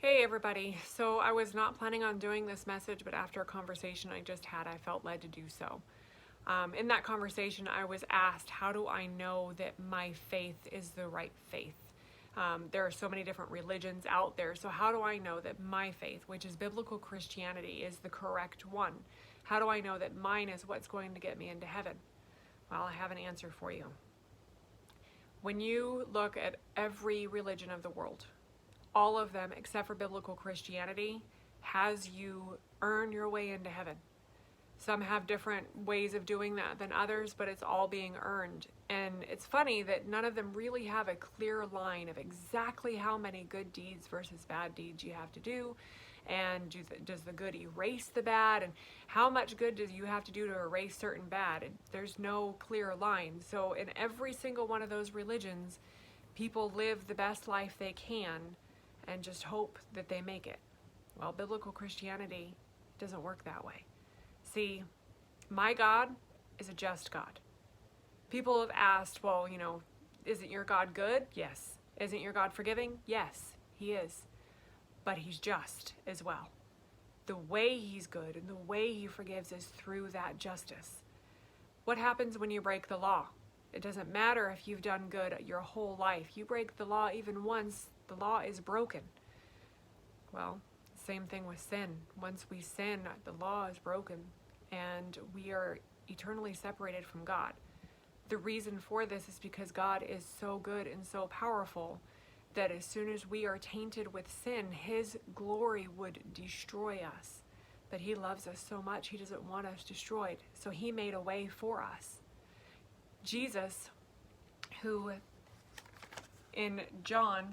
Hey everybody, so I was not planning on doing this message, but after a conversation I just had, I felt led to do so. In that conversation, I was asked, how do I know that my faith is the right faith? There are so many different religions out there, so how do I know that my faith, which is biblical Christianity, is the correct one? How do I know that mine is what's going to get me into heaven? Well, I have an answer for you. When you look at every religion of the world, all of them except for biblical Christianity has you earn your way into heaven. Some have different ways of doing that than others, but it's all being earned. And it's funny that none of them really have a clear line of exactly how many good deeds versus bad deeds you have to do, and does the good erase the bad, and how much good do you have to do to erase certain bad. There's no clear line. So in every single one of those religions, people live the best life they can and just hope that they make it. Well, biblical Christianity doesn't work that way. See, my God is a just God. People have asked, well, isn't your God good? Yes. Isn't your God forgiving? Yes, he is. But he's just as well. The way he's good and the way he forgives is through that justice. What happens when you break the law? It doesn't matter if you've done good your whole life. You break the law even once, the law is broken. Well, same thing with sin. Once we sin, the law is broken and we are eternally separated from God. The reason for this is because God is so good and so powerful that as soon as we are tainted with sin, his glory would destroy us. But he loves us so much, he doesn't want us destroyed. So he made a way for us. Jesus, who in John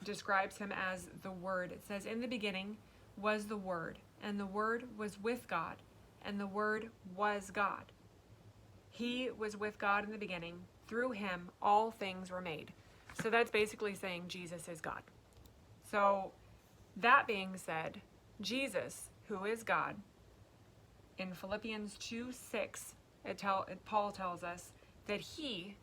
describes him as the Word. It says, in the beginning was the Word, and the Word was with God, and the Word was God. He was with God in the beginning. Through him, all things were made. So that's basically saying Jesus is God. So that being said, Jesus, who is God, in Philippians 2:6, Paul tells us that he,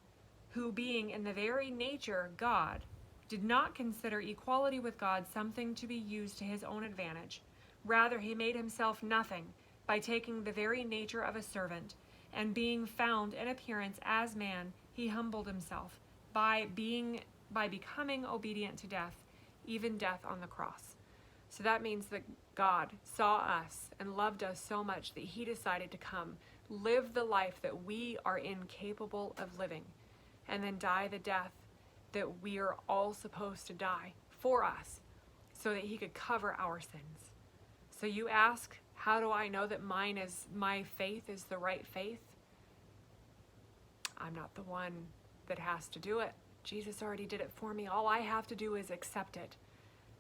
who being in the very nature God, did not consider equality with God something to be used to his own advantage. Rather, he made himself nothing by taking the very nature of a servant, and being found in appearance as man, he humbled himself by becoming obedient to death, even death on the cross. So that means that God saw us and loved us so much that he decided to come, live the life that we are incapable of living, and then die the death that we are all supposed to die for us so that he could cover our sins. So you ask, how do I know that my faith is the right faith? I'm not the one that has to do it. Jesus already did it for me. All I have to do is accept it.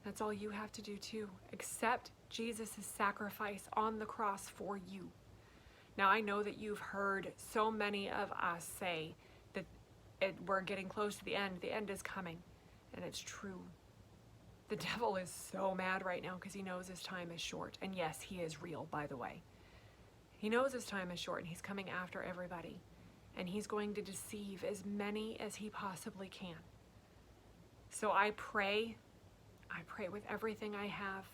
That's all you have to do too. Accept Jesus' sacrifice on the cross for you. Now I know that you've heard so many of us say that we're getting close to the end is coming, and it's true. The devil is so mad right now because he knows his time is short, and yes, he is real, by the way. He knows his time is short, and he's coming after everybody, and he's going to deceive as many as he possibly can. So I pray with everything I have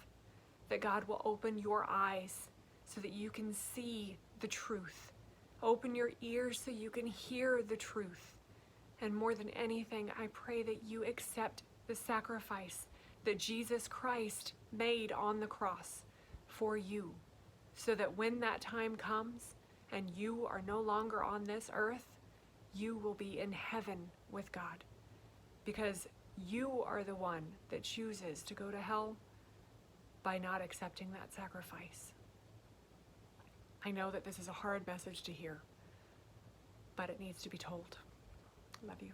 that God will open your eyes so that you can see the truth. Open your ears so you can hear the truth. And more than anything, I pray that you accept the sacrifice that Jesus Christ made on the cross for you, so that when that time comes and you are no longer on this earth, you will be in heaven with God, because you are the one that chooses to go to hell by not accepting that sacrifice. I know that this is a hard message to hear, but it needs to be told. Love you.